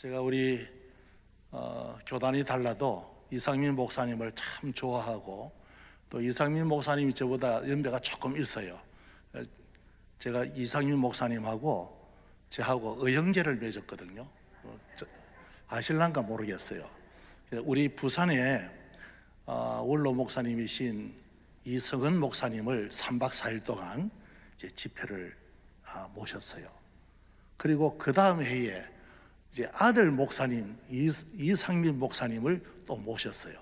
제가 우리 교단이 달라도 이상민 목사님을 참 좋아하고, 또 이상민 목사님이 저보다 연배가 조금 있어요. 제가 이상민 목사님하고 저하고 의형제를 맺었거든요. 아실란가 모르겠어요. 우리 부산에 원로 목사님이신 이성은 목사님을 3박 4일 동안 이제 집회를 모셨어요. 그리고 그 다음 해에 이제 아들 목사님 이상민 목사님을 또 모셨어요.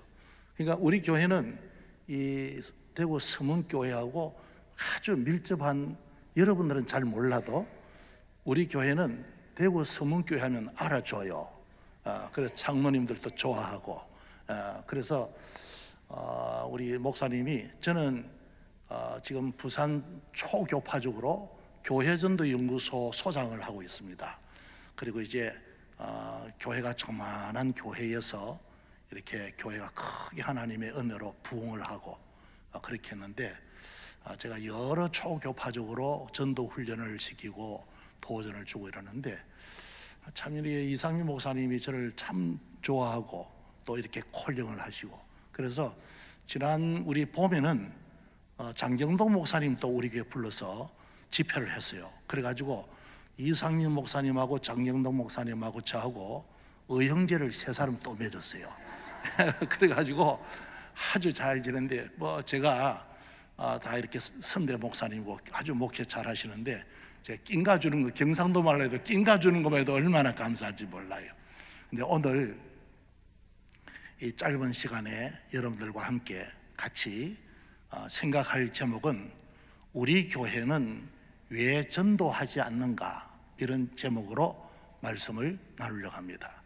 그러니까 우리 교회는 이 대구 서문교회하고 아주 밀접한, 여러분들은 잘 몰라도 우리 교회는 대구 서문교회 하면 알아줘요. 그래서 장로님들도 좋아하고, 그래서 우리 목사님이, 저는 지금 부산 초교파적으로 교회전도연구소 소장을 하고 있습니다. 그리고 이제 교회가 조만한 교회에서 이렇게 교회가 크게 하나님의 은혜로 부흥을 하고 그렇게 했는데, 제가 여러 초교파적으로 전도 훈련을 시키고 도전을 주고 이러는데, 참 이상민 목사님이 저를 참 좋아하고 또 이렇게 콜령을 하시고, 그래서 지난 우리 봄에는 장경동 목사님 또 우리 교회 불러서 집회를 했어요. 그래가지고 이상민 목사님하고 장경동 목사님하고 저하고 의형제를 3사람 또 맺었어요. 그래가지고 아주 잘 지냈는데, 뭐 제가 다 이렇게 선대 목사님이고 아주 목회 잘 하시는데, 제가 낀가 주는 거, 경상도 말로 해도 낀가 주는 것만 해도 얼마나 감사한지 몰라요. 근데 오늘 이 짧은 시간에 여러분들과 함께 같이 생각할 제목은 우리 교회는 왜 전도하지 않는가, 이런 제목으로 말씀을 나누려고 합니다.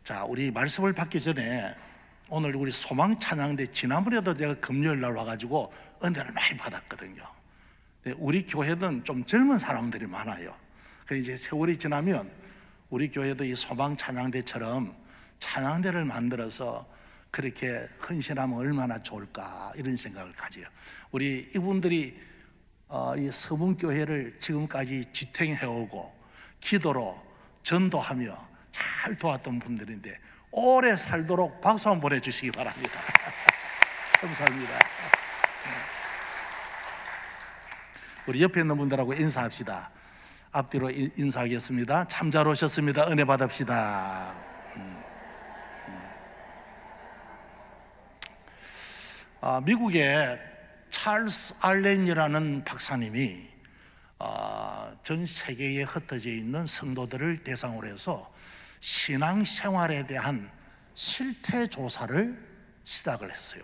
자, 우리 말씀을 받기 전에 오늘 우리 소망 찬양대, 지난번에도 제가 금요일 날 와가지고 은혜를 많이 받았거든요. 우리 교회는 좀 젊은 사람들이 많아요. 그래서 이제 세월이 지나면 우리 교회도 이 소망 찬양대처럼 찬양대를 만들어서 그렇게 헌신하면 얼마나 좋을까, 이런 생각을 가져요. 우리 이분들이 이 서문교회를 지금까지 지탱해오고 기도로 전도하며 잘 도왔던 분들인데, 오래 살도록 박수 한번 보내주시기 바랍니다. 감사합니다. 우리 옆에 있는 분들하고 인사합시다. 앞뒤로 인사하겠습니다. 참 잘 오셨습니다. 은혜 받읍시다. 미국의 찰스 알렌이라는 박사님이 전 세계에 흩어져 있는 성도들을 대상으로 해서 신앙생활에 대한 실태 조사를 시작을 했어요.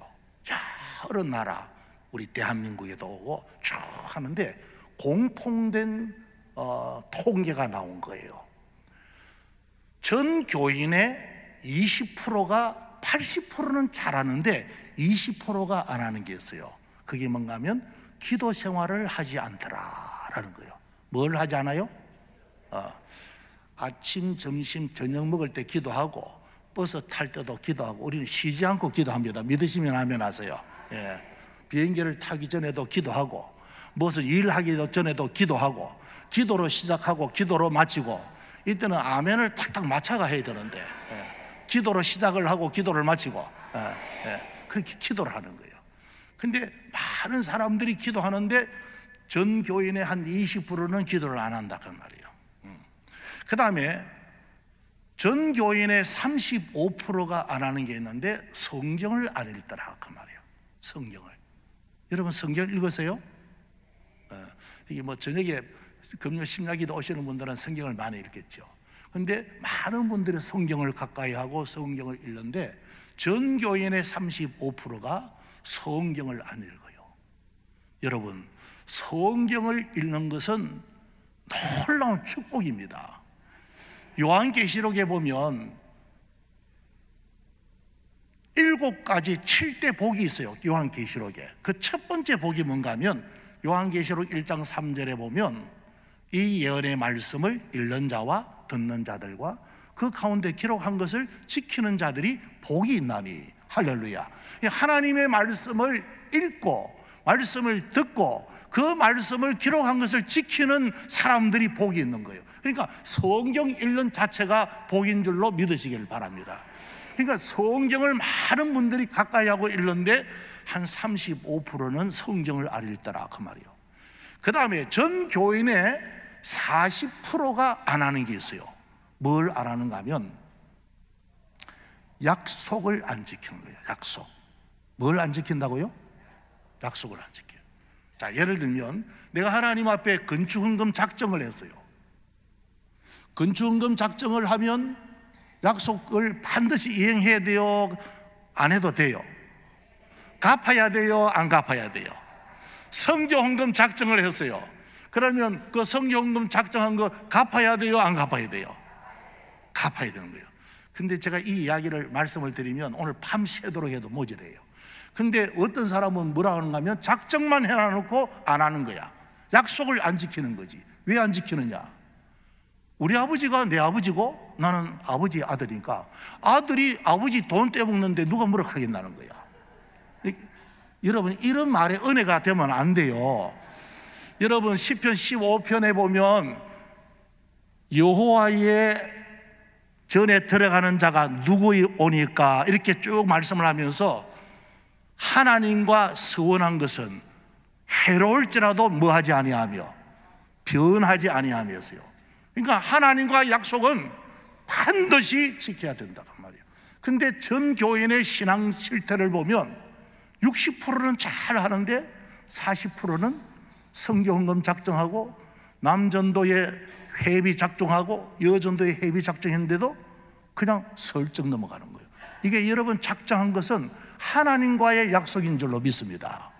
여러 나라, 우리 대한민국에도 오고 쭉 하는데 공통된 통계가 나온 거예요. 전 교인의 20%가 80%는 잘하는데 20%가 안 하는 게 있어요. 그게 뭔가 하면 기도 생활을 하지 않더라라는 거예요. 뭘 하지 않아요? 아침, 점심, 저녁 먹을 때 기도하고, 버스 탈 때도 기도하고, 우리는 쉬지 않고 기도합니다. 믿으시면 아멘 하세요. 예. 비행기를 타기 전에도 기도하고, 무슨 일하기 전에도 기도하고, 기도로 시작하고 기도로 마치고, 이때는 아멘을 탁탁 맞춰가 해야 되는데, 기도로 시작을 하고 기도를 마치고, 그렇게 기도를 하는 거예요. 근데 많은 사람들이 기도하는데 전 교인의 한 20%는 기도를 안 한다, 그 말이에요. 그 다음에 전 교인의 35%가 안 하는 게 있는데 성경을 안 읽더라, 그 말이에요. 성경을. 여러분 성경 읽으세요? 이게 뭐 저녁에 금요 심야기도 오시는 분들은 성경을 많이 읽겠죠. 근데 많은 분들이 성경을 가까이 하고 성경을 읽는데 전 교인의 35%가 성경을 안 읽어요. 여러분, 성경을 읽는 것은 놀라운 축복입니다. 요한계시록에 보면 7가지 7대 복이 있어요. 요한계시록에. 그 첫 번째 복이 뭔가 하면 요한계시록 1장 3절에 보면 이 예언의 말씀을 읽는 자와 듣는 자들과 그 가운데 기록한 것을 지키는 자들이 복이 있나니. 할렐루야. 하나님의 말씀을 읽고 말씀을 듣고 그 말씀을 기록한 것을 지키는 사람들이 복이 있는 거예요. 그러니까 성경 읽는 자체가 복인 줄로 믿으시길 바랍니다. 그러니까 성경을 많은 분들이 가까이 하고 읽는데 한 35%는 성경을 안 읽더라 그 말이에요. 그 다음에 전 교인의 40%가 안 하는 게 있어요. 뭘 안 하는가 하면 약속을 안 지키는 거예요. 약속. 뭘 안 지킨다고요? 약속을 안 지켜요. 자, 예를 들면 내가 하나님 앞에 건축헌금 작정을 했어요. 건축헌금 작정을 하면 약속을 반드시 이행해야 돼요? 안 해도 돼요? 갚아야 돼요? 안 갚아야 돼요? 성교헌금 작정을 했어요. 그러면 그 성교헌금 작정한 거 갚아야 돼요? 안 갚아야 돼요? 갚아야 되는 거예요. 근데 제가 이 이야기를 말씀을 드리면 오늘 밤새도록 해도 모자라요. 근데 어떤 사람은 뭐라 하는가 하면 작정만 해놔놓고 안 하는 거야. 약속을 안 지키는 거지. 왜 안 지키느냐? 우리 아버지가 내 아버지고 나는 아버지 아들이니까 아들이 아버지 돈 떼먹는데 누가 뭐라 하겠다는 거야. 여러분, 이런 말에 은혜가 되면 안 돼요. 여러분, 시편 15편에 보면 여호와의 전에 들어가는 자가 누구오니까 이렇게 쭉 말씀을 하면서 하나님과 서원한 것은 해로울지라도 뭐하지 아니하며 변하지 아니하며서요. 그러니까 하나님과 약속은 반드시 지켜야 된다 그 말이에요. 근데 전 교인의 신앙 실태를 보면 60%는 잘 하는데 40%는 성교헌금 작정하고 남전도에 회비 작정하고 여전도에 회비 작정했는데도 그냥 슬쩍 넘어가는 거예요. 이게 여러분 작정한 것은 하나님과의 약속인 줄로 믿습니다.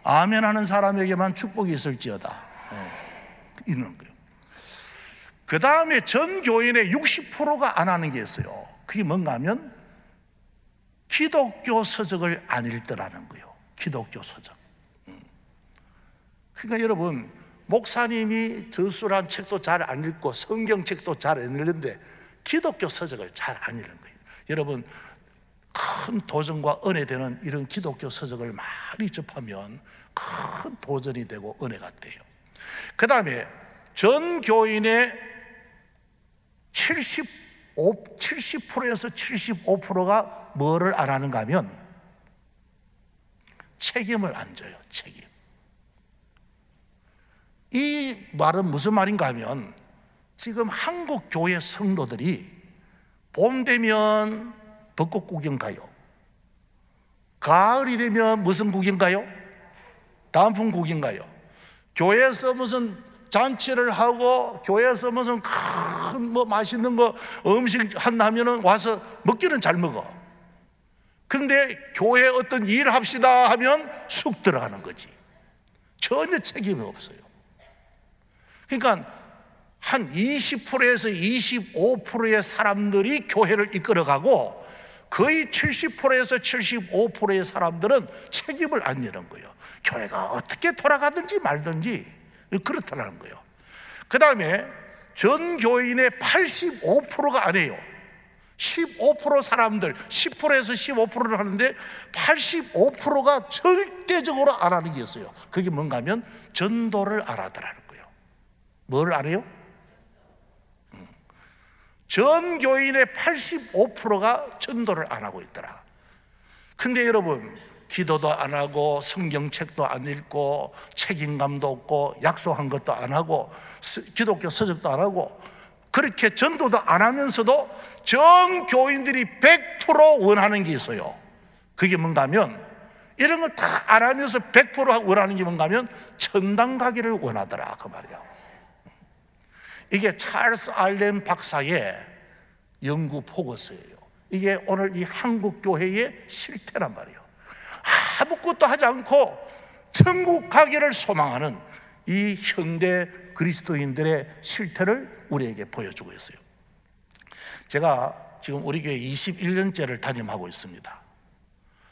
아멘 하는 사람에게만 축복이 있을지어다. 있는 거예요. 그 다음에 전 교인의 60%가 안 하는 게 있어요. 그게 뭔가 하면 기독교 서적을 안 읽더라는 거예요. 기독교 서적. 그러니까 여러분, 목사님이 저수란 책도 잘 안 읽고 성경책도 잘 안 읽는데 기독교 서적을 잘 안 읽는 거예요. 여러분, 큰 도전과 은혜 되는 이런 기독교 서적을 많이 접하면 큰 도전이 되고 은혜가 돼요. 그 다음에 전 교인의 70%에서 75%가 뭐를 안 하는가 하면 책임을 안 져요. 책임. 이 말은 무슨 말인가 하면 지금 한국 교회 성도들이 봄 되면 벚꽃 구경 가요. 가을이 되면 무슨 구경 가요? 단풍 구경 가요. 교회에서 무슨 잔치를 하고 교회에서 무슨 큰 뭐 맛있는 거 음식 한다면은 와서 먹기는 잘 먹어. 그런데 교회에 어떤 일 합시다 하면 쑥 들어가는 거지. 전혀 책임이 없어요. 그러니까 한 20%에서 25%의 사람들이 교회를 이끌어가고 거의 70%에서 75%의 사람들은 책임을 안 지는 거예요. 교회가 어떻게 돌아가든지 말든지 그렇다는 거예요. 그 다음에 전 교인의 85%가 안 해요. 15% 사람들 10%에서 15%를 하는데 85%가 절대적으로 안 하는 게 있어요. 그게 뭔가 하면 전도를 안 하더라는 거예요. 뭘 안 해요? 전 교인의 85%가 전도를 안 하고 있더라. 근데 여러분, 기도도 안 하고 성경책도 안 읽고 책임감도 없고 약속한 것도 안 하고 기독교 서적도 안 하고 그렇게 전도도 안 하면서도 전 교인들이 100% 원하는 게 있어요. 그게 뭔가 하면 이런 거 다 안 하면서 100% 원하는 게 뭔가 하면 천당 가기를 원하더라 그 말이야. 이게 찰스 알렌 박사의 연구 보고서예요. 이게 오늘 이 한국 교회의 실태란 말이에요. 아무것도 하지 않고 천국 가기를 소망하는 이 현대 그리스도인들의 실태를 우리에게 보여주고 있어요. 제가 지금 우리 교회 21년째를 담임하고 있습니다.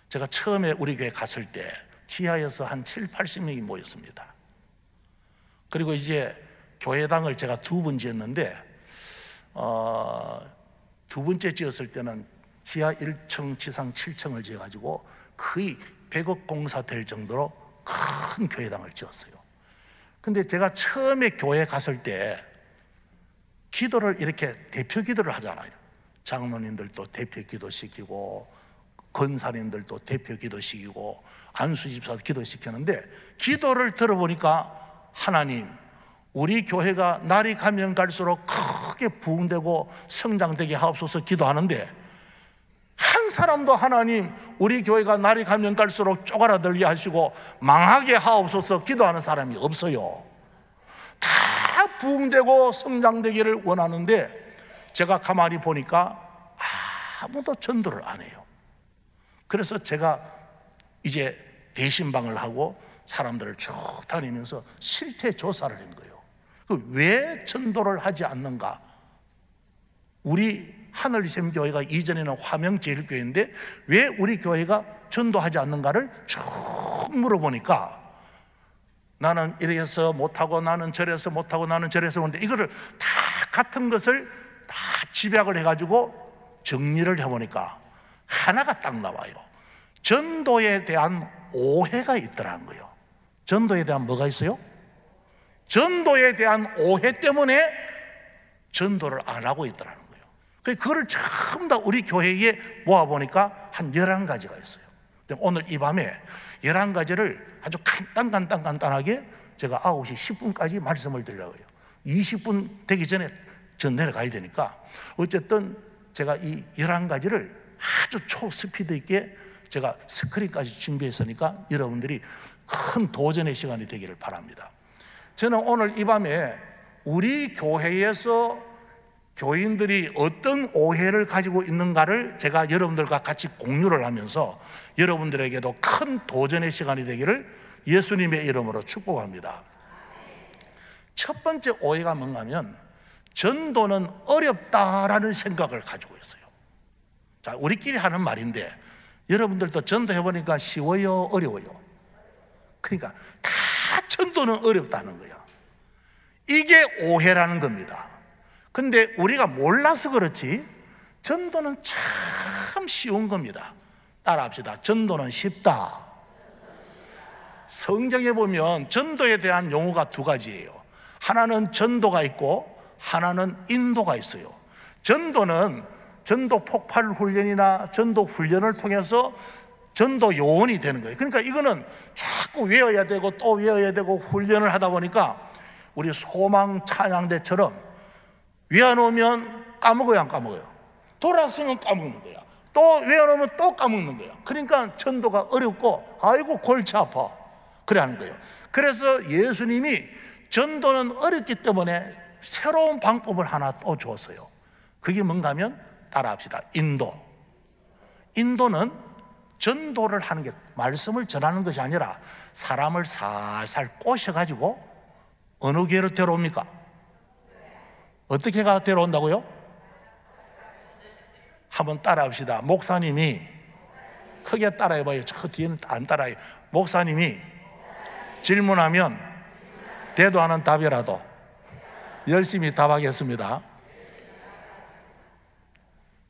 제가 처음에 우리 교회 갔을 때 지하에서 한 70-80명이 모였습니다. 그리고 이제 교회당을 제가 2번 지었는데 두 번째 지었을 때는 지하 1층, 지상 7층을 지어가지고 거의 100억 공사 될 정도로 큰 교회당을 지었어요. 근데 제가 처음에 교회 갔을 때 기도를 이렇게 대표 기도를 하잖아요. 장로님들도 대표 기도시키고 권사님들도 대표 기도시키고 안수집사도 기도시키는데, 기도를 들어보니까 하나님, 우리 교회가 날이 가면 갈수록 크게 부흥되고 성장되게 하옵소서 기도하는데, 한 사람도 하나님, 우리 교회가 날이 가면 갈수록 쪼그라들게 하시고 망하게 하옵소서 기도하는 사람이 없어요. 다 부흥되고 성장되기를 원하는데, 제가 가만히 보니까 아무도 전도를 안 해요. 그래서 제가 이제 대신방을 하고 사람들을 쭉 다니면서 실태 조사를 한 거예요. 왜 전도를 하지 않는가? 우리 하늘샘 교회가 이전에는 화명제일교회인데 왜 우리 교회가 전도하지 않는가를 쭉 물어보니까, 나는 이래서 못하고 나는 저래서 못하고 나는 저래서 못하는데, 이거를 다 같은 것을 다 집약을 해가지고 정리를 해보니까 하나가 딱 나와요. 전도에 대한 오해가 있더라는 거예요. 전도에 대한 뭐가 있어요? 전도에 대한 오해 때문에 전도를 안 하고 있더라는 거예요. 그거를 전부 다 우리 교회에 모아보니까 한 11가지가 있어요. 오늘 이 밤에 11가지를 아주 간단하게 제가 9시 10분까지 말씀을 드리려고 해요. 20분 되기 전에 전 내려가야 되니까, 어쨌든 제가 이 11가지를 아주 초스피드 있게 제가 스크린까지 준비했으니까 여러분들이 큰 도전의 시간이 되기를 바랍니다. 저는 오늘 이 밤에 우리 교회에서 교인들이 어떤 오해를 가지고 있는가를 제가 여러분들과 같이 공유를 하면서 여러분들에게도 큰 도전의 시간이 되기를 예수님의 이름으로 축복합니다. 첫 번째 오해가 뭔가 하면, 전도는 어렵다라는 생각을 가지고 있어요. 자, 우리끼리 하는 말인데 여러분들도 전도해보니까 쉬워요, 어려워요? 그러니까 다 전도는 어렵다는 거예요. 이게 오해라는 겁니다. 근데 우리가 몰라서 그렇지 전도는 참 쉬운 겁니다. 따라합시다. 전도는 쉽다. 성경에 보면 전도에 대한 용어가 2가지예요. 하나는 전도가 있고 하나는 인도가 있어요. 전도는 전도 폭발 훈련이나 전도 훈련을 통해서 전도 요원이 되는 거예요. 그러니까 이거는 자꾸 외워야 되고 또 외워야 되고 훈련을 하다 보니까 우리 소망 찬양대처럼 외워놓으면 까먹어요, 안 까먹어요? 돌아서면 까먹는 거야. 또 외워놓으면 또 까먹는 거야. 그러니까 전도가 어렵고 아이고 골치 아파, 그래 하는 거예요. 그래서 예수님이 전도는 어렵기 때문에 새로운 방법을 하나 또 줬어요. 그게 뭔가 하면 따라합시다. 인도는 전도를 하는 게 말씀을 전하는 것이 아니라 사람을 살살 꼬셔가지고 어느 교회로 데려옵니까? 어떻게 가 데려온다고요? 한번 따라합시다. 목사님이, 크게 따라해봐요. 저 뒤에는 안 따라해요. 목사님이 질문하면 대도하는 답이라도 열심히 답하겠습니다.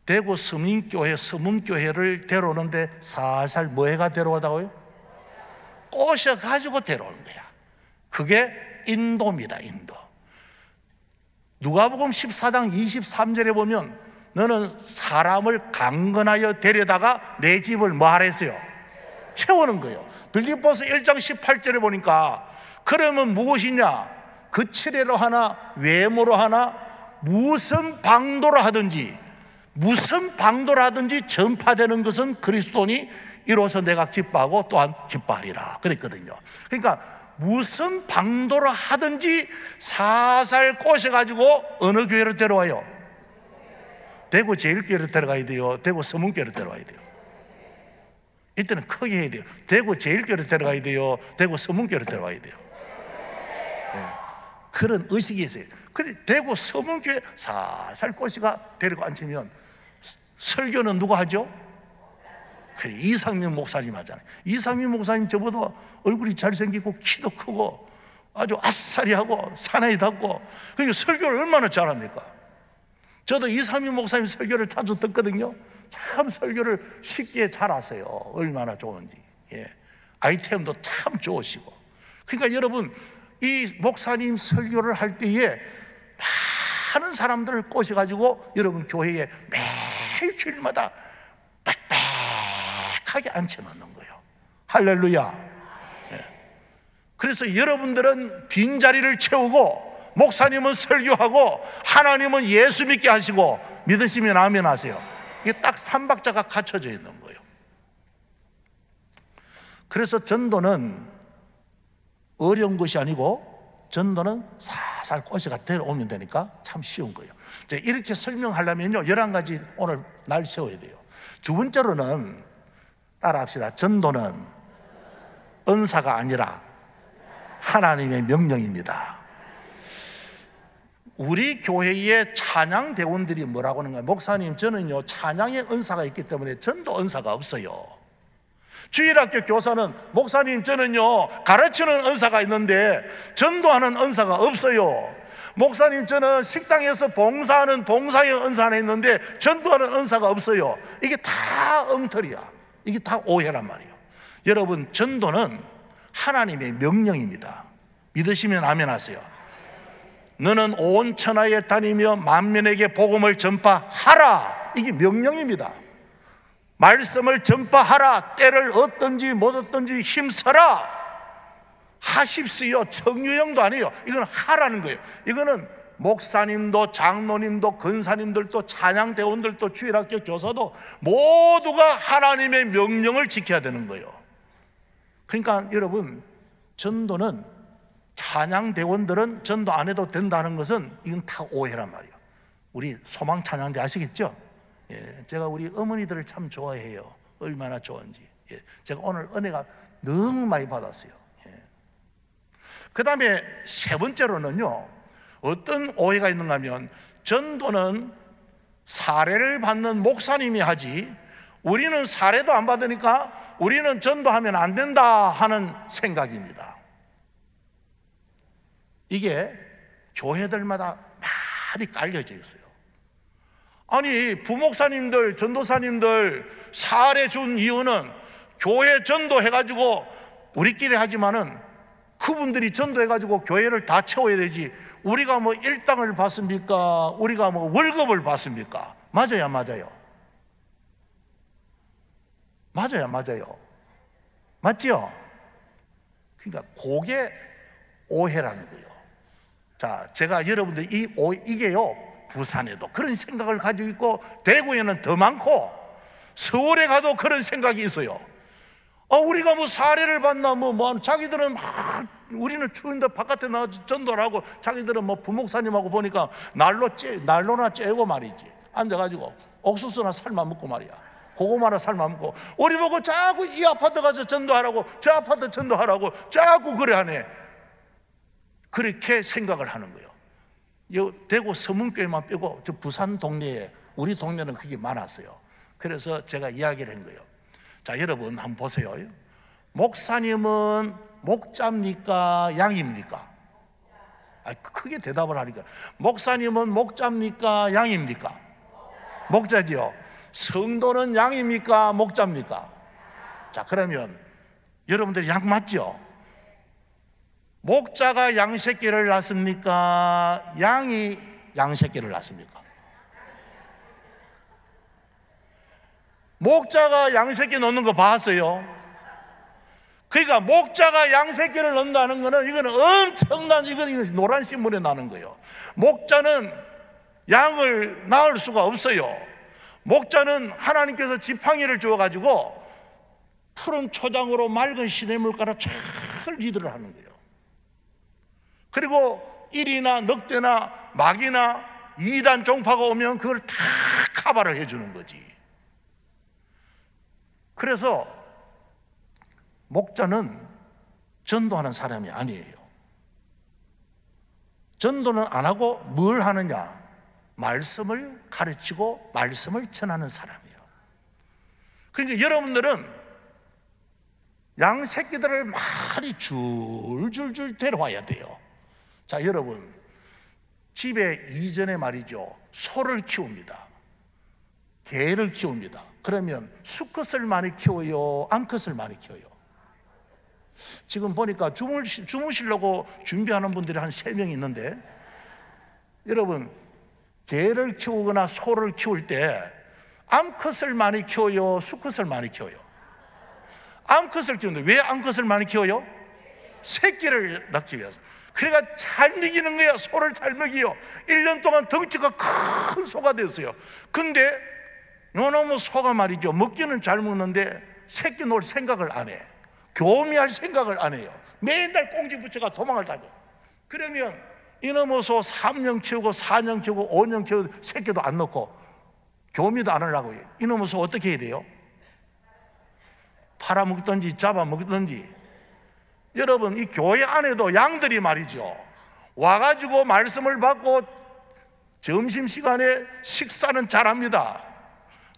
대구 서민교회, 서문교회를 데려오는데 살살 뭐해가 데려오다고요? 꼬셔가지고 데려오는 거야. 그게 인도입니다. 인도. 누가복음 14장 23절에 보면 너는 사람을 강건하여 데려다가 내 집을 뭐 하라 했어요? 채우는 거예요. 빌립보서 1장 18절에 보니까 그러면 무엇이냐? 그 칠해로 하나 외모로 하나 무슨 방도로 하든지 전파되는 것은 그리스도니 이로써 내가 기뻐하고 또한 기뻐하리라 그랬거든요. 그러니까 무슨 방도로 하든지 살살 꼬셔가지고 어느 교회로 데려와요? 대구 제일교회로 데려가야 돼요? 대구 서문교회로 데려와야 돼요? 이때는 크게 해야 돼요. 대구 제일교회로 데려가야 돼요? 대구 서문교회로 데려와야 돼요? 네. 그런 의식이 있어요. 그래, 대구 서문교회 살살 꼬시가 데리고 앉히면 설교는 누가 하죠? 그래, 이상민 목사님 하잖아요. 이상민 목사님 저보다 얼굴이 잘생기고 키도 크고 아주 아싸리하고 사나이 닿고, 그러니까 설교를 얼마나 잘합니까? 저도 이상민 목사님 설교를 자주 듣거든요. 참 설교를 쉽게 잘하세요. 얼마나 좋은지. 예. 아이템도 참 좋으시고. 그러니까 여러분, 이 목사님 설교를 할 때에 많은 사람들을 꼬셔가지고 여러분 교회에 매일 주일마다 빽빽하게 앉혀놓는 거예요. 할렐루야. 그래서 여러분들은 빈자리를 채우고 목사님은 설교하고 하나님은 예수 믿게 하시고, 믿으시면 아멘 하세요. 이게 딱 3박자가 갖춰져 있는 거예요. 그래서 전도는 어려운 것이 아니고 전도는 살살 꼬시가 데려오면 되니까 참 쉬운 거예요. 이렇게 설명하려면요 11가지 오늘 날 세워야 돼요. 두 번째로는 따라합시다. 전도는 은사가 아니라 하나님의 명령입니다. 우리 교회의 찬양 대원들이 뭐라고 하는가? 목사님, 저는요 찬양의 은사가 있기 때문에 전도 은사가 없어요. 주일학교 교사는 목사님, 저는요 가르치는 은사가 있는데 전도하는 은사가 없어요. 목사님, 저는 식당에서 봉사하는 봉사의 은사가 있는데 전도하는 은사가 없어요. 이게 다 엉터리야. 이게 다 오해란 말이에요. 여러분, 전도는 하나님의 명령입니다. 믿으시면 아멘 하세요. 너는 온 천하에 다니며 만민에게 복음을 전파하라. 이게 명령입니다. 말씀을 전파하라. 때를 얻든지 못 얻든지 힘써라. 하십시오. 청유형도 아니에요. 이건 하라는 거예요. 이거는 목사님도 장로님도 근사님들도 찬양대원들도 주일학교 교사도 모두가 하나님의 명령을 지켜야 되는 거예요. 그러니까 여러분, 전도는, 찬양대원들은 전도 안 해도 된다는 것은 이건 다 오해란 말이에요. 우리 소망찬양대 아시겠죠? 제가 우리 어머니들을 참 좋아해요. 얼마나 좋은지. 제가 오늘 은혜가 너무 많이 받았어요. 그 다음에 세 번째로는요, 어떤 오해가 있는가 하면, 전도는 사례를 받는 목사님이 하지 우리는 사례도 안 받으니까 우리는 전도하면 안 된다 하는 생각입니다. 이게 교회들마다 많이 깔려져 있어요. 아니, 부목사님들, 전도사님들 사례 준 이유는 교회 전도해가지고 우리끼리 하지만은 그분들이 전도해가지고 교회를 다 채워야 되지, 우리가 뭐 일당을 받습니까? 우리가 뭐 월급을 받습니까? 맞아요, 안 맞아요? 맞아요, 안 맞아요? 맞죠? 그러니까 그게 오해라는 거예요. 자, 제가 여러분들 이게요, 부산에도 그런 생각을 가지고 있고 대구에는 더 많고 서울에 가도 그런 생각이 있어요. 우리가 뭐 사례를 받나 뭐 자기들은 막, 우리는 추운데 바깥에 나와서 전도를 하고 자기들은 뭐 부목사님하고 보니까 난로나 쬐고 말이지, 앉아가지고 옥수수나 삶아 먹고 말이야, 고구마나 삶아 먹고, 우리 보고 자꾸 이 아파트 가서 전도하라고 저 아파트 전도하라고 자꾸 그래 하네. 그렇게 생각을 하는 거예요. 대구 서문교회만 빼고 저 부산 동네에, 우리 동네는 그게 많았어요. 그래서 제가 이야기를 한 거예요. 자, 여러분 한번 보세요. 목사님은 목자입니까? 양입니까? 크게 대답을 하니까, 목사님은 목자입니까? 양입니까? 목자지요. 성도는 양입니까? 목자입니까? 자, 그러면 여러분들이 양 맞죠? 목자가 양 새끼를 낳습니까? 양이 양 새끼를 낳습니까? 목자가 양 새끼 넣는 거 봤어요? 그러니까 목자가 양 새끼를 넣는다는 거는 이거는 엄청난, 이건 노란 신문에 나는 거예요. 목자는 양을 낳을 수가 없어요. 목자는 하나님께서 지팡이를 주어가지고 푸른 초장으로 맑은 시냇물가로 잘 리드를 하는 거예요. 그리고 일이나 늑대나 마귀나 이단 종파가 오면 그걸 다 카바를 해주는 거지. 그래서 목자는 전도하는 사람이 아니에요. 전도는 안 하고 뭘 하느냐? 말씀을 가르치고 말씀을 전하는 사람이에요. 그러니까 여러분들은 양 새끼들을 많이 줄줄줄 데려와야 돼요. 자, 여러분, 집에 이전에 말이죠, 소를 키웁니다. 개를 키웁니다. 그러면 수컷을 많이 키워요? 암컷을 많이 키워요? 지금 보니까 주무시려고 준비하는 분들이 한 3명 있는데, 여러분, 개를 키우거나 소를 키울 때 암컷을 많이 키워요, 수컷을 많이 키워요? 암컷을 키우는데 왜 암컷을 많이 키워요? 새끼를 낳기 위해서. 그러니까 잘 먹이는 거야. 소를 잘 먹이요. 1년 동안 덩치가 큰 소가 됐어요. 근데 요놈의 소가 말이죠, 먹기는 잘 먹는데 새끼 놓을 생각을 안 해. 교미할 생각을 안 해요. 맨날 꽁지 붙여가 도망을 다녀. 그러면 이놈의 소 3년 키우고 4년 키우고 5년 키우고 새끼도 안 넣고 교미도 안 하려고 해요. 이놈의 소 어떻게 해야 돼요? 팔아먹든지 잡아먹든지. 여러분, 이 교회 안에도 양들이 말이죠, 와가지고 말씀을 받고 점심시간에 식사는 잘합니다.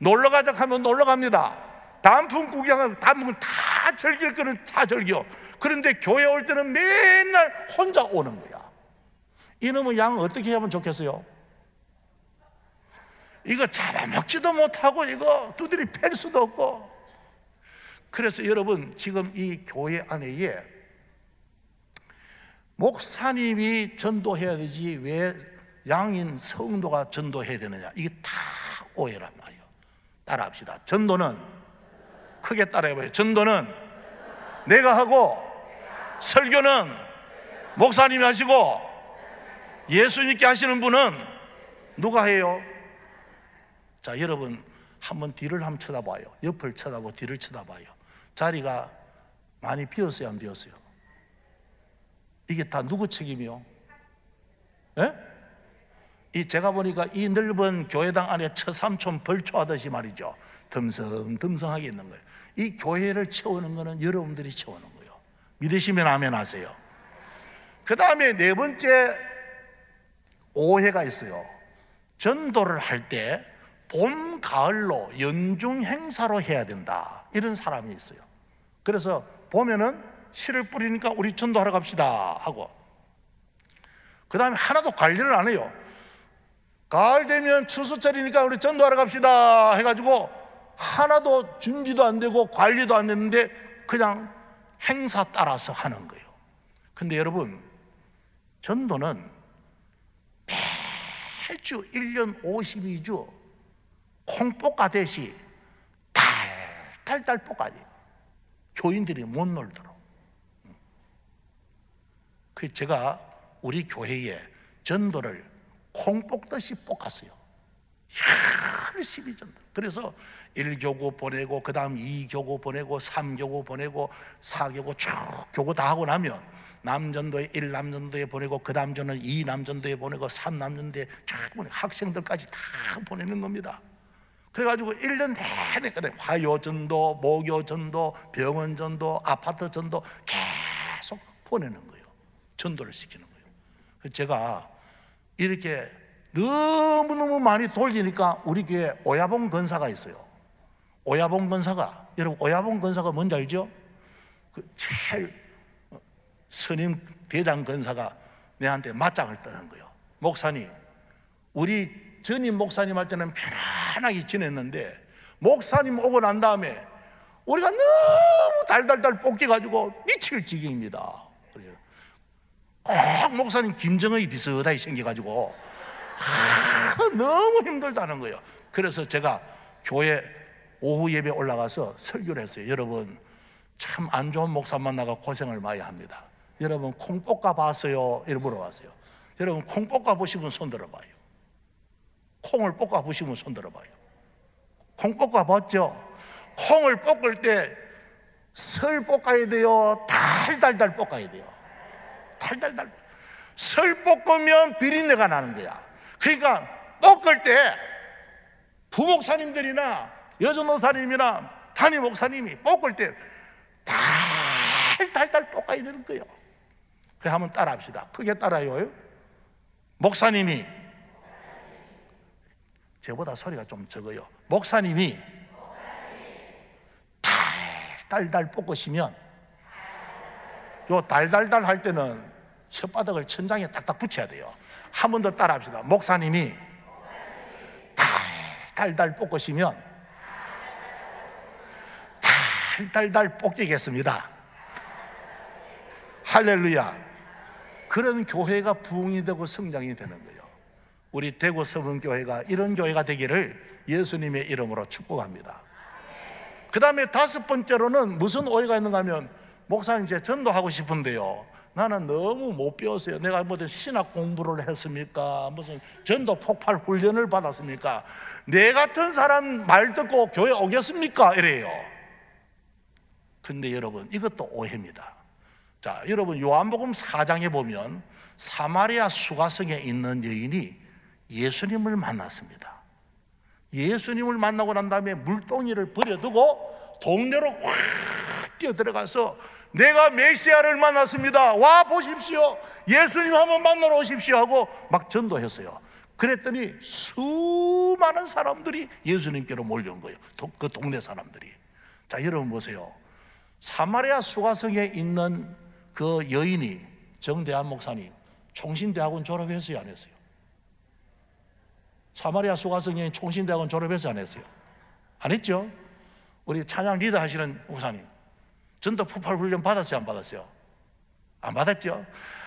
놀러가자 하면 놀러갑니다. 단풍 구경하고 단풍은 다 즐길 거는 다 즐겨. 그런데 교회 올 때는 맨날 혼자 오는 거야. 이놈의 양 어떻게 하면 좋겠어요? 이거 잡아먹지도 못하고 이거 두드리 팰 수도 없고. 그래서 여러분, 지금 이 교회 안에 목사님이 전도해야 되지 왜 양인 성도가 전도해야 되느냐, 이게 다 오해란 말이에요. 따라합시다. 전도는, 크게 따라해봐요. 전도는 내가 하고, 설교는 목사님이 하시고, 예수님께 하시는 분은 누가 해요? 자, 여러분, 한번 뒤를 한번 쳐다봐요. 옆을 쳐다보고 뒤를 쳐다봐요. 자리가 많이 비었어요, 안 비었어요? 이게 다 누구 책임이요? 예? 제가 보니까 이 넓은 교회당 안에 처삼촌 벌초하듯이 말이죠, 듬성듬성하게 있는 거예요. 이 교회를 채우는 거는 여러분들이 채우는 거예요. 믿으시면 아멘 하세요. 그 다음에 네 번째 오해가 있어요. 전도를 할 때 봄, 가을로 연중 행사로 해야 된다, 이런 사람이 있어요. 그래서 봄에는 씨를 뿌리니까 우리 전도하러 갑시다 하고, 그 다음에 하나도 관리를 안 해요. 가을 되면 추수철이니까 우리 전도하러 갑시다 해가지고 하나도 준비도 안 되고 관리도 안 됐는데 그냥 행사 따라서 하는 거예요. 근데 여러분, 전도는 매주 1년 52주 콩 볶아대시 달달달 볶아야 돼요. 교인들이 못 놀도록. 그 제가 우리 교회에 전도를 콩 볶듯이 볶았어요. 열심히 전도. 그래서 1교구 보내고, 그 다음 2교구 보내고, 3교구 보내고, 4교구 쭉 교구 다 하고 나면 남전도에 1남전도에 보내고, 그 다음 전은 2남전도에 보내고, 3남전도에 쫙 보내고, 학생들까지 다 보내는 겁니다. 그래가지고 1년 내내 화요전도, 목요전도, 병원전도, 아파트전도 계속 보내는 거예요. 전도를 시키는 거예요. 제가 이렇게 너무너무 많이 돌리니까 우리 교회에 오야봉 권사가 있어요. 오야봉 권사가, 여러분 오야봉 권사가 뭔지 알죠? 그 제일 스님 대장 권사가 내한테 맞짱을 뜨는 거예요. 목사님, 우리 전임 목사님 할 때는 편안하게 지냈는데 목사님 오고 난 다음에 우리가 너무 달달달 볶여가지고 미칠 지경입니다. 그래요. 꼭 목사님 김정은이 비슷하게 생겨가지고 너무 힘들다는 거예요. 그래서 제가 교회 오후 예배 올라가서 설교를 했어요. 여러분, 참 안 좋은 목사 만나가 고생을 많이 합니다. 여러분 콩 볶아 봤어요? 이렇게 물어봤어요. 여러분 콩 볶아 보시면 손 들어봐요. 콩을 볶아 보시면 손 들어봐요. 콩 볶아 봤죠? 콩을 볶을 때 설 볶아야 돼요? 달달달 볶아야 돼요? 달달달. 설 볶으면 비린내가 나는 거야. 그러니까 볶을 때 부목사님들이나 여전도사님이나 담임 목사님이 볶을 때 달달달 볶아야 되는 거예요. 그래 한번 따라 합시다. 크게 따라요. 목사님이, 저보다 소리가 좀 적어요. 목사님이 달달달 볶으시면, 요 달달달 할 때는 혓바닥을 천장에 딱딱 붙여야 돼요. 한 번 더 따라 합시다. 목사님이 달달달 볶으시면 달달달 볶이겠습니다. 할렐루야. 그런 교회가 부흥이 되고 성장이 되는 거예요. 우리 대구 서문교회가 이런 교회가 되기를 예수님의 이름으로 축복합니다. 그 다음에 다섯 번째로는 무슨 오해가 있는가 하면, 목사님 이제 전도하고 싶은데요, 나는 너무 못 배웠어요. 내가 뭐 신학 공부를 했습니까? 무슨 전도 폭발 훈련을 받았습니까? 내 같은 사람 말 듣고 교회 오겠습니까? 이래요. 근데 여러분, 이것도 오해입니다. 자, 여러분 요한복음 4장에 보면 사마리아 수가성에 있는 여인이 예수님을 만났습니다. 예수님을 만나고 난 다음에 물동이를 버려두고 동네로 확 뛰어들어가서 내가 메시아를 만났습니다, 와 보십시오, 예수님 한번 만나러 오십시오 하고 막 전도했어요. 그랬더니 수많은 사람들이 예수님께로 몰려온 거예요. 그 동네 사람들이. 자, 여러분 보세요. 사마리아 수가성에 있는 그 여인이, 정대한 목사님, 총신대학원 졸업했어요, 안 했어요? 사마리아 수가성에 총신대학원 졸업했어요, 안 했어요? 안 했죠? 우리 찬양 리더 하시는 목사님, 전도 폭발 훈련 받았어요, 안 받았어요? 안 받았죠?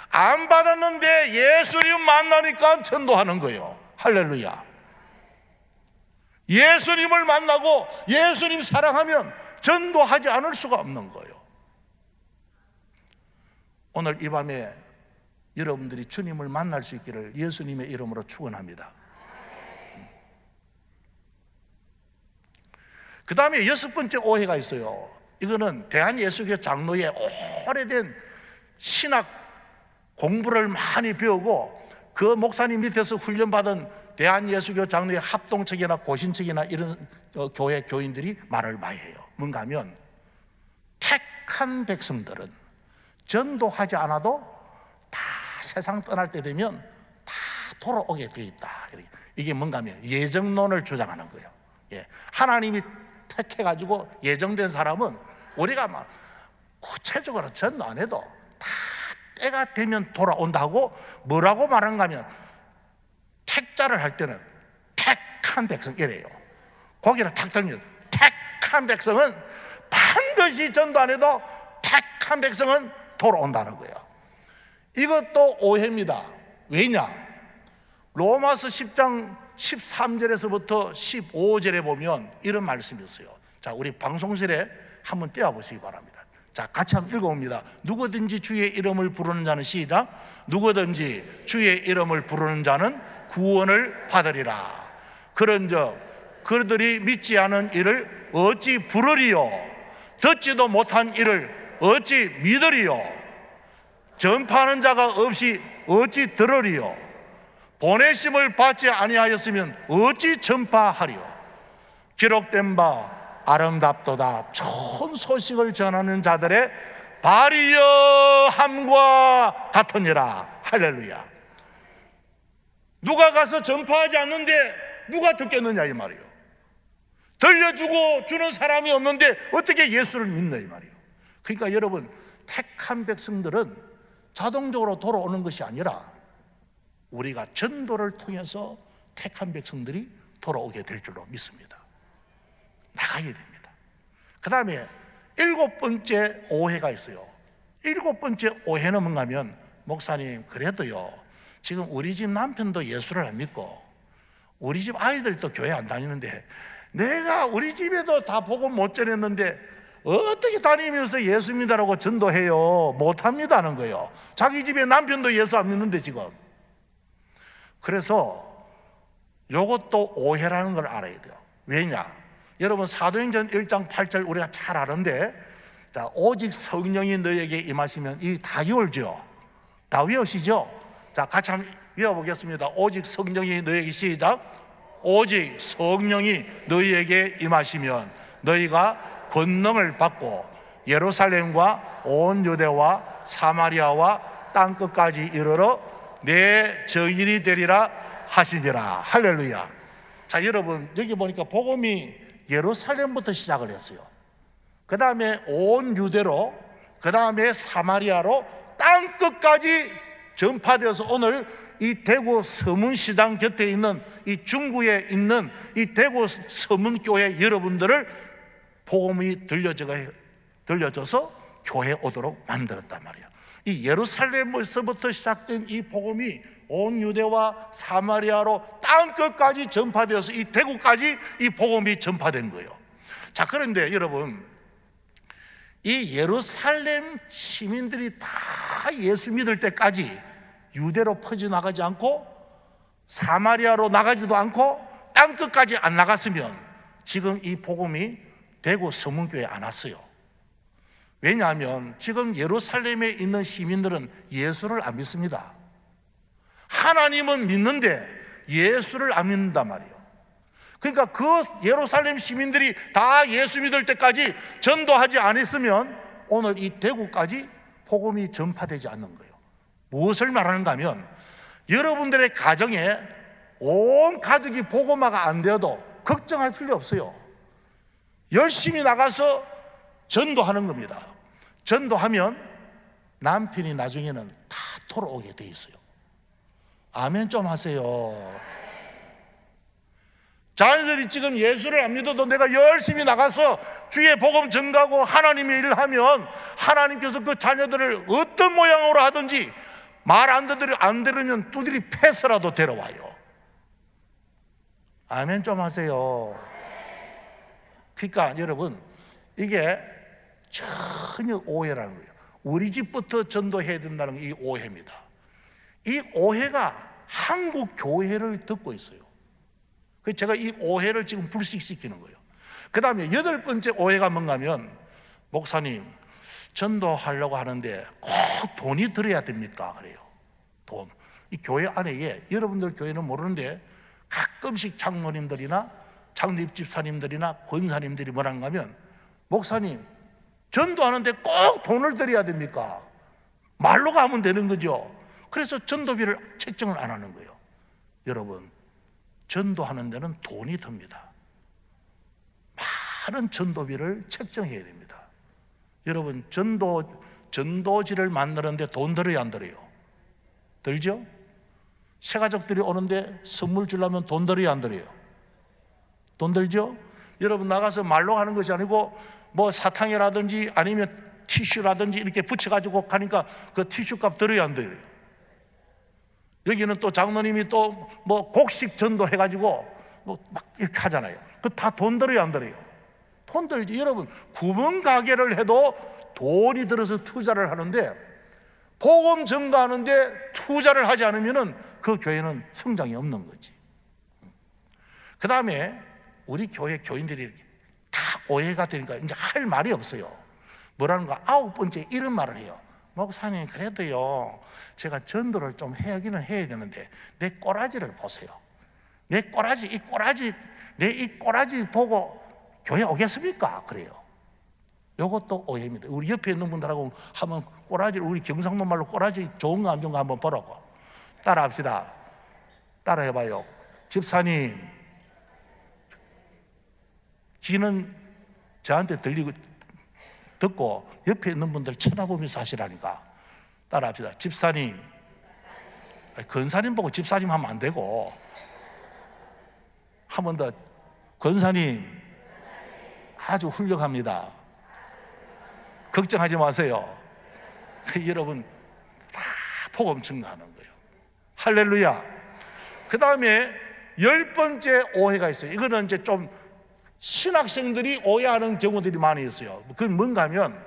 안 받았는데 예수님 만나니까 전도하는 거예요. 할렐루야. 예수님을 만나고 예수님 사랑하면 전도하지 않을 수가 없는 거예요. 오늘 이 밤에 여러분들이 주님을 만날 수 있기를 예수님의 이름으로 축원합니다. 그 다음에 여섯 번째 오해가 있어요. 이거는 대한예수교 장로의 오래된 신학 공부를 많이 배우고 그 목사님 밑에서 훈련받은 대한예수교 장로의 합동측이나 고신측이나 이런 교회 교인들이 말을 많이 해요. 뭔가 하면, 택한 백성들은 전도하지 않아도 다 세상 떠날 때 되면 다 돌아오게 되어 있다. 이게 뭔가 하면 예정론을 주장하는 거예요. 하나님이 택해가지고 예정된 사람은 우리가 막 구체적으로 전도 안 해도 다 때가 되면 돌아온다고 뭐라고 말하는가 하면, 택자를 할 때는 택한 백성 이래요. 거기를 탁 들면 택한 백성은 반드시 전도 안 해도 택한 백성은 돌아온다는 거예요. 이것도 오해입니다. 왜냐? 로마서 10장 13절에서부터 15절에 보면 이런 말씀이 있어요. 자, 우리 방송실에 한번 떼어보시기 바랍니다. 자, 같이 한번 읽어봅니다. 누구든지 주의 이름을 부르는 자는, 시작, 누구든지 주의 이름을 부르는 자는 구원을 받으리라. 그런즉 그들이 믿지 않은 이를 어찌 부르리요? 듣지도 못한 이를 어찌 믿으리요? 전파하는 자가 없이 어찌 들으리요? 보내심을 받지 아니하였으면 어찌 전파하리요? 기록된 바 아름답도다 좋은 소식을 전하는 자들의 발이여함과 같으니라. 할렐루야. 누가 가서 전파하지 않는데 누가 듣겠느냐 이 말이에요. 들려주고 주는 사람이 없는데 어떻게 예수를 믿나 이 말이에요. 그러니까 여러분, 택한 백성들은 자동적으로 돌아오는 것이 아니라 우리가 전도를 통해서 택한 백성들이 돌아오게 될 줄로 믿습니다. 나가야 됩니다. 그 다음에 일곱 번째 오해가 있어요. 일곱 번째 오해는 뭔가 하면, 목사님 그래도요, 지금 우리 집 남편도 예수를 안 믿고 우리 집 아이들도 교회 안 다니는데 내가 우리 집에도 다 복음 못 전했는데 어떻게 다니면서 예수 믿으라고 전도해요? 못합니다 하는 거예요. 자기 집에 남편도 예수 안 믿는데 지금. 그래서 이것도 오해라는 걸 알아야 돼요. 왜냐? 여러분 사도행전 1장 8절 우리가 잘 아는데, 자, 오직 성령이 너에게 임하시면, 이 다 외울죠? 다 외우시죠? 자, 같이 한번 외워보겠습니다. 오직 성령이 너에게, 시작, 오직 성령이 너희에게 임하시면 너희가 권능을 받고 예루살렘과 온 유대와 사마리아와 땅끝까지 이르러 내 증인이 되리라 하시니라. 할렐루야. 자, 여러분 여기 보니까 복음이 예루살렘부터 시작을 했어요. 그 다음에 온 유대로, 그 다음에 사마리아로 땅끝까지 전파되어서 오늘 이 대구 서문시장 곁에 있는 이 중구에 있는 이 대구 서문교회 여러분들을 복음이 들려져서 교회에 오도록 만들었단 말이에요. 이 예루살렘에서부터 시작된 이 복음이 온 유대와 사마리아로 땅끝까지 전파되어서 이 대구까지 이 복음이 전파된 거예요. 자, 그런데 여러분, 이 예루살렘 시민들이 다 예수 믿을 때까지 유대로 퍼져나가지 않고 사마리아로 나가지도 않고 땅끝까지 안 나갔으면 지금 이 복음이 대구 서문교회에 안 왔어요. 왜냐하면 지금 예루살렘에 있는 시민들은 예수를 안 믿습니다. 하나님은 믿는데 예수를 안 믿는단 말이에요. 그러니까 그 예루살렘 시민들이 다 예수 믿을 때까지 전도하지 않았으면 오늘 이 대구까지 복음이 전파되지 않는 거예요. 무엇을 말하는가 하면 여러분들의 가정에 온 가족이 복음화가 안 되어도 걱정할 필요 없어요. 열심히 나가서 전도하는 겁니다. 전도하면 남편이 나중에는 다 돌아오게 돼 있어요. 아멘 좀 하세요. 자녀들이 지금 예수를 안 믿어도 내가 열심히 나가서 주의 복음 전가하고 하나님의 일을 하면 하나님께서 그 자녀들을 어떤 모양으로 하든지 말 안 들으면 두드리 패서라도 데려와요. 아멘 좀 하세요. 그러니까 여러분, 이게 전혀 오해라는 거예요. 우리 집부터 전도해야 된다는 게 이 오해입니다. 이 오해가 한국 교회를 듣고 있어요. 그래서 제가 이 오해를 지금 불식시키는 거예요. 그 다음에 8번째 오해가 뭔가 하면, 목사님 전도하려고 하는데 꼭 돈이 들어야 됩니까? 그래요. 돈. 이 교회 안에, 여러분들 교회는 모르는데 가끔씩 장로님들이나 장립집사님들이나 권사님들이 뭐란가 하면, 목사님 전도하는데 꼭 돈을 들여야 됩니까? 말로 가면 되는 거죠. 그래서 전도비를 책정을 안 하는 거예요. 여러분, 전도하는 데는 돈이 듭니다. 많은 전도비를 책정해야 됩니다. 여러분, 전도지를 만드는데 돈 들어야 안 들어요? 들죠? 새가족들이 오는데 선물 주려면 돈 들어야 안 들어요? 돈 들죠? 여러분, 나가서 말로 하는 것이 아니고 뭐 사탕이라든지 아니면 티슈라든지 이렇게 붙여가지고 가니까 그 티슈 값 들어야 안 들어요? 여기는 또 장로님이 또 뭐 곡식 전도 해가지고 뭐 막 이렇게 하잖아요. 그 다 돈 들어요, 안 들어요? 돈 들지. 여러분, 구멍 가게를 해도 돈이 들어서 투자를 하는데, 복음 전가하는데 투자를 하지 않으면은 그 교회는 성장이 없는 거지. 그 다음에 우리 교회 교인들이 다 오해가 되니까 이제 할 말이 없어요. 뭐라는 거, 9번째 이런 말을 해요. 목사님, 그래도요, 제가 전도를 좀 해야기는 해야 되는데 내 꼬라지를 보세요. 내 꼬라지, 내 이 꼬라지 보고 교회 오겠습니까? 그래요. 이것도 오해입니다. 우리 옆에 있는 분들하고 한번 꼬라지를, 우리 경상도 말로 꼬라지 좋은 거 안 좋은 거 한번 보라고. 따라합시다. 따라해봐요. 집사님, 귀는 저한테 들리고 듣고 옆에 있는 분들 쳐다보면서 하시라니까. 따라합시다. 집사님. 권사님 보고 집사님 하면 안 되고, 한 번 더. 권사님, 아주 훌륭합니다. 걱정하지 마세요. 여러분, 다 복음 증거하는 거예요. 할렐루야. 그 다음에 10번째 오해가 있어요. 이거는 이제 좀 신학생들이 오해하는 경우들이 많이 있어요. 그건 뭔가 하면,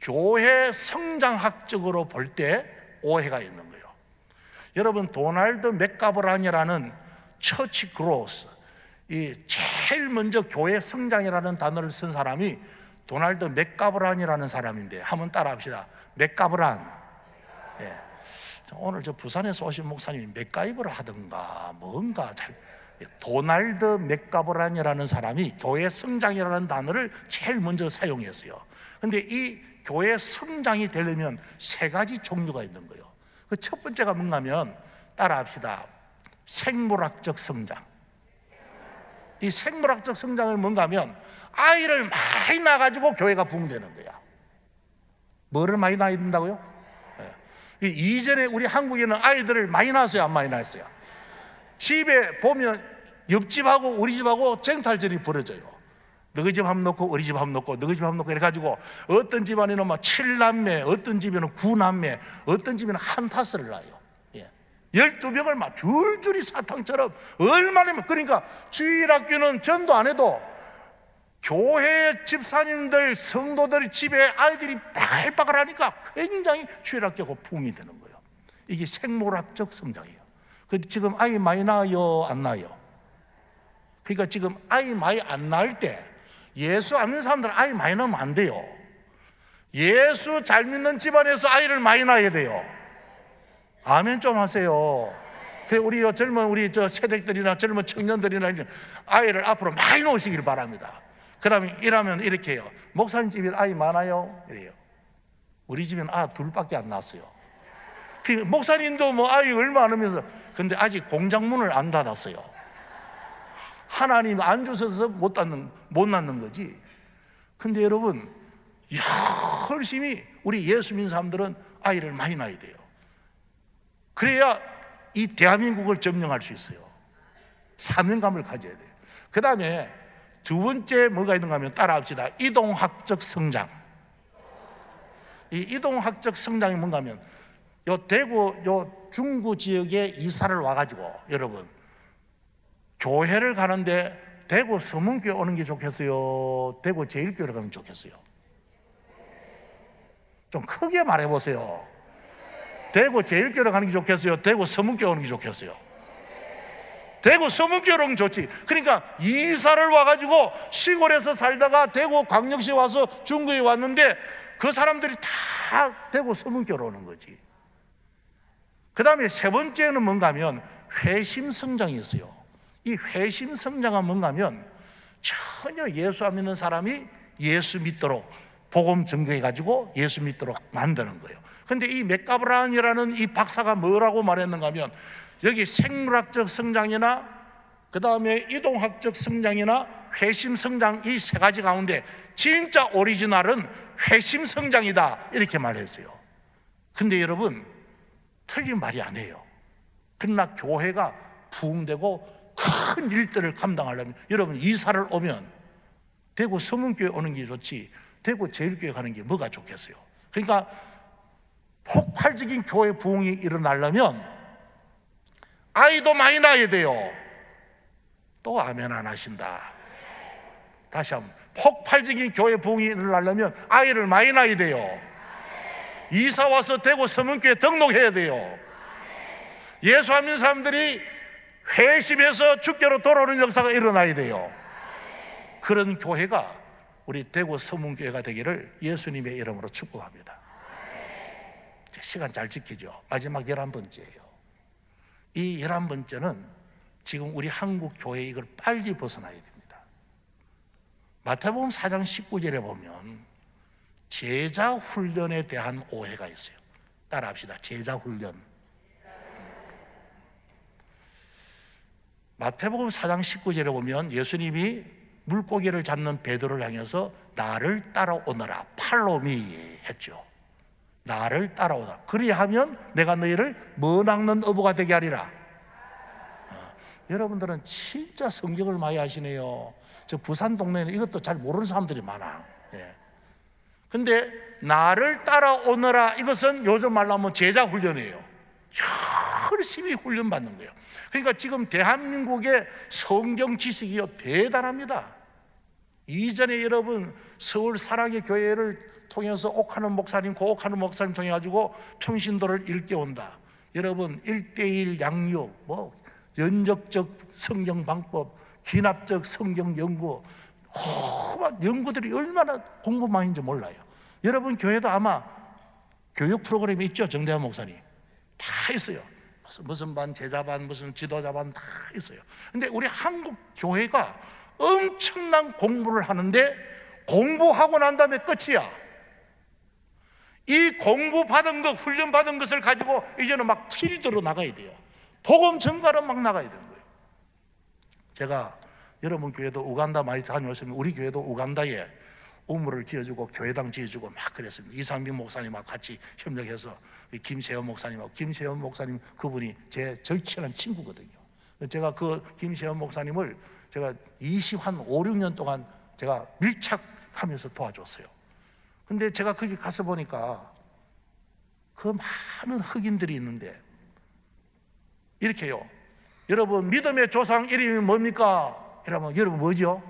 교회 성장학적으로 볼 때 오해가 있는 거예요. 여러분, 도널드 맥가브란이라는 처치 그로스, 이 제일 먼저 교회 성장이라는 단어를 쓴 사람이 도널드 맥가브란이라는 사람인데, 한번 따라합시다. 맥가브란. 예. 오늘 저 부산에서 오신 목사님이 맥가이버를 하던가 뭔가 도널드 맥가브란이라는 사람이 교회 성장이라는 단어를 제일 먼저 사용했어요. 근데 이 교회 성장이 되려면 3가지 종류가 있는 거예요. 그 첫 번째가 뭔가 하면, 따라합시다. 생물학적 성장. 이 생물학적 성장은 뭔가 하면, 아이를 많이 낳아가지고 교회가 부흥되는 거야. 뭐를 많이 낳아야 된다고요? 네. 이전에 우리 한국에는 아이들을 많이 낳았어요, 안 많이 낳았어요? 집에 보면 옆집하고 우리 집하고 쟁탈전이 벌어져요. 너희 집 한 놓고 우리 집 한 놓고 너희 집 한 놓고 이래가지고 어떤 집안에는 막 7남매, 어떤 집에는 9남매, 어떤 집에는 한 타스를 낳아요. 12명을 막 줄줄이 사탕처럼 얼마나, 그러니까 주일학교는 전도 안 해도 교회 집사님들, 성도들 집에 아이들이 바글바글 하니까 굉장히 주일학교가 부흥이 되는 거예요. 이게 생물학적 성장이에요. 지금 아이 많이 낳아요, 안 낳아요? 그러니까 지금 아이 많이 안 낳을 때 예수 안 믿는 사람들은 아이 많이 낳으면 안 돼요. 예수 잘 믿는 집안에서 아이를 많이 낳아야 돼요. 아멘 좀 하세요. 우리 젊은 우리 세대들이나 젊은 청년들이나 아이를 앞으로 많이 놓으시길 바랍니다. 그러면 이러면 이렇게 해요. 목사님 집에 아이 많아요? 이래요. 우리 집에는 둘밖에 안 낳았어요. 목사님도 뭐 아이 얼마 안 하면서, 근데 아직 공장문을 안 닫았어요. 하나님 안 주셔서 못 낳는 거지. 근데 여러분, 열심히 우리 예수 믿는 사람들은 아이를 많이 낳아야 돼요. 그래야 이 대한민국을 점령할 수 있어요. 사명감을 가져야 돼요. 그 다음에 두 번째 뭐가 있는가 하면 따라합시다. 이동학적 성장. 이 이동학적 성장이 뭔가 하면 대구 중구 지역에 이사를 와가지고 여러분 교회를 가는데 대구 서문교회 오는 게 좋겠어요? 대구 제일교회를 가면 좋겠어요? 좀 크게 말해보세요. 대구 제일교회를 가는 게 좋겠어요? 대구 서문교회 오는 게 좋겠어요? 대구 서문교회로 오면 좋지. 그러니까 이사를 와가지고 시골에서 살다가 대구 광역시에 와서 중구에 왔는데 그 사람들이 다 대구 서문교회로 오는 거지. 그 다음에 세 번째는 뭔가 하면 회심 성장이 있어요. 이 회심 성장은 뭔가 하면 전혀 예수 안 믿는 사람이 예수 믿도록 복음 전개해가지고 예수 믿도록 만드는 거예요. 근데 이 맥가브란이라는 이 박사가 뭐라고 말했는가 하면 여기 생물학적 성장이나 그 다음에 이동학적 성장이나 회심 성장 이 세 가지 가운데 진짜 오리지널은 회심 성장이다 이렇게 말했어요. 근데 여러분 틀린 말이 아니에요. 그러나 교회가 부흥되고 큰 일들을 감당하려면 여러분 이사를 오면 대구 서문교회 오는 게 좋지 대구 제일교회 가는 게 뭐가 좋겠어요? 그러니까 폭발적인 교회 부흥이 일어나려면 아이도 많이 낳아야 돼요. 또 아멘 안 하신다. 다시 한번 폭발적인 교회 부흥이 일어나려면 아이를 많이 낳아야 돼요. 이사 와서 대구 서문교회 등록해야 돼요. 예수 안 믿는 사람들이 회심해서 주께로 돌아오는 역사가 일어나야 돼요. 그런 교회가 우리 대구 서문교회가 되기를 예수님의 이름으로 축복합니다. 시간 잘 지키죠. 마지막 11번째예요. 이 11번째는 지금 우리 한국 교회 이걸 빨리 벗어나야 됩니다. 마태복음 4장 19절에 보면 제자 훈련에 대한 오해가 있어요. 따라합시다. 제자 훈련. 마태복음 4장 19절에 보면 예수님이 물고기를 잡는 베드로를 향해서 나를 따라오너라 팔로미 했죠. 나를 따라오라. 그리하면 내가 너희를 머낚는 어부가 되게 하리라. 여러분들은 진짜 성경을 많이 아시네요. 저 부산 동네에는 이것도 잘 모르는 사람들이 많아. 근데 나를 따라오너라 이것은 요즘 말로 하면 제자 훈련이에요. 열심히 훈련 받는 거예요. 그러니까 지금 대한민국의 성경 지식이요 대단합니다. 이전에 여러분 서울 사랑의 교회를 통해서 옥하는 목사님, 고옥하는 목사님 통해 가지고 평신도를 일깨운다. 여러분 1:1 양육, 연적적 성경 방법, 기납적 성경 연구, 연구들이 얼마나 공부 많이인지 몰라요. 여러분 교회도 아마 교육 프로그램이 있죠. 정대한 목사님 다 있어요. 무슨 반, 제자반, 무슨 지도자반 다 있어요. 근데 우리 한국 교회가 엄청난 공부를 하는데 공부하고 난 다음에 끝이야. 이 공부 받은 것, 훈련 받은 것을 가지고 이제는 막 필드로 나가야 돼요. 복음 전가로 막 나가야 되는 거예요. 제가 여러분 교회도 우간다 많이 다녀오시면 우리 교회도 우간다에 우물을 지어주고 교회당 지어주고 막 그랬습니다. 이상민 목사님하고 같이 협력해서 김세현 목사님하고, 김세현 목사님 그분이 제 절친한 친구거든요. 제가 그 김세현 목사님을 제가 5, 6년 동안 제가 밀착하면서 도와줬어요. 근데 제가 거기 가서 보니까 그 많은 흑인들이 있는데 이렇게요. 여러분 믿음의 조상 이름이 뭡니까? 이러면 여러분 뭐죠?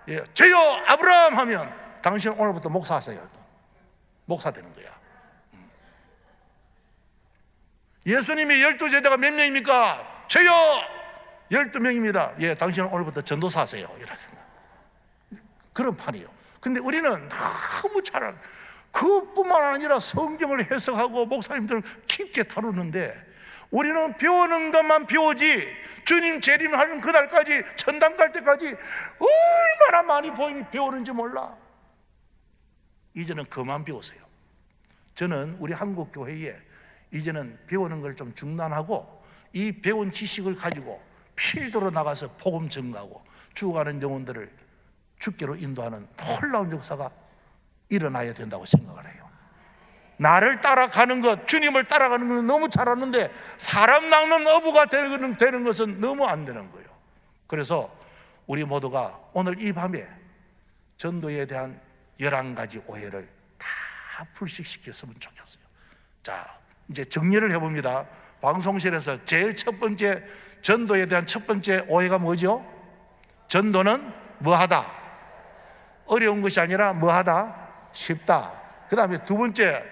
예, 저요 아브라함 하면 당신은 오늘부터 목사하세요. 목사 되는 거야. 예수님이 12제자가 몇 명입니까? 저요 12명입니다. 예, 당신은 오늘부터 전도사 하세요. 이렇게. 그런 판이에요. 근데 우리는 너무 잘 그뿐만 아니라 성경을 해석하고 목사님들 깊게 다루는데 우리는 배우는 것만 배우지 주님 재림하는 그날까지 천당 갈 때까지 얼마나 많이 배우는지 몰라. 이제는 그만 배우세요. 저는 우리 한국 교회에 이제는 배우는 걸 좀 중단하고 이 배운 지식을 가지고 필도로 나가서 복음 전가하고 죽어가는 영혼들을 주께로 인도하는 놀라운 역사가 일어나야 된다고 생각을 해요. 나를 따라가는 것, 주님을 따라가는 건 너무 잘하는데 사람 낚는 어부가 되는 것은 너무 안 되는 거예요. 그래서 우리 모두가 오늘 이 밤에 전도에 대한 11가지 오해를 다 불식시켰으면 좋겠어요. 자, 이제 정리를 해봅니다. 방송실에서 제일 첫 번째 전도에 대한 첫 번째 오해가 뭐죠? 전도는 뭐하다? 어려운 것이 아니라 뭐하다? 쉽다. 그 다음에 두 번째,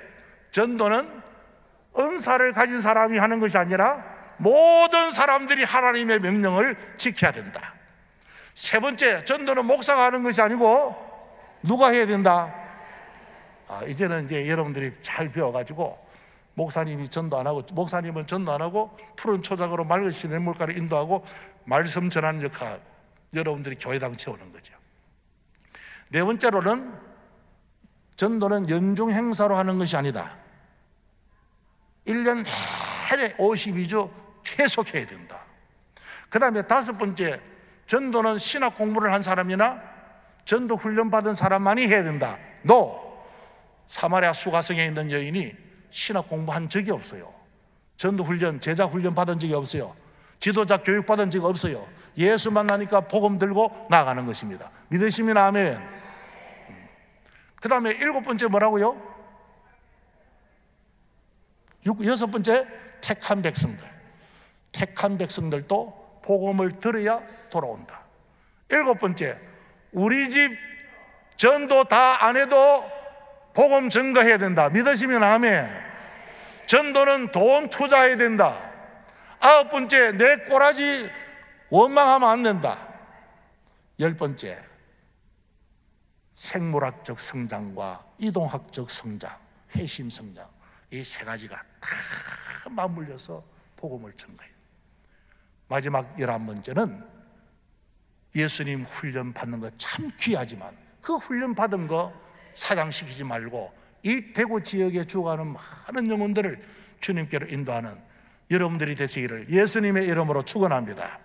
전도는 은사를 가진 사람이 하는 것이 아니라 모든 사람들이 하나님의 명령을 지켜야 된다. 세 번째, 전도는 목사가 하는 것이 아니고 누가 해야 된다? 이제는 이제 여러분들이 잘 배워가지고 목사님이 전도 안 하고, 목사님은 전도 안 하고 푸른 초장으로 맑으신 냇물가를 인도하고 말씀 전하는 역할, 여러분들이 교회당 채우는 거죠. 네 번째로는 전도는 연중 행사로 하는 것이 아니다. 1년 내내 52주 계속 해야 된다. 그 다음에 다섯 번째, 전도는 신학 공부를 한 사람이나 전도 훈련 받은 사람만이 해야 된다. 사마리아 수가성에 있는 여인이 신학 공부한 적이 없어요. 전도 훈련, 제자 훈련 받은 적이 없어요. 지도자 교육 받은 적이 없어요. 예수 만나니까 복음 들고 나가는 것입니다. 믿으시면 아멘. 그 다음에 일곱 번째 뭐라고요? 여섯 번째, 택한 백성들. 택한 백성들도 복음을 들어야 돌아온다. 일곱 번째, 우리 집 전도 다 안 해도 복음 증거해야 된다. 믿으시면 아멘. 전도는 돈 투자해야 된다. 아홉 번째, 내 꼬라지 원망하면 안 된다. 열 번째, 생물학적 성장과 이동학적 성장, 회심 성장, 이 세 가지가 다 맞물려서 복음을 전가해요. 마지막 11번째는 예수님 훈련 받는 거 참 귀하지만 그 훈련 받은 거 사장시키지 말고 이 대구 지역에 죽어가는 많은 영혼들을 주님께로 인도하는 여러분들이 되시기를 예수님의 이름으로 축원합니다.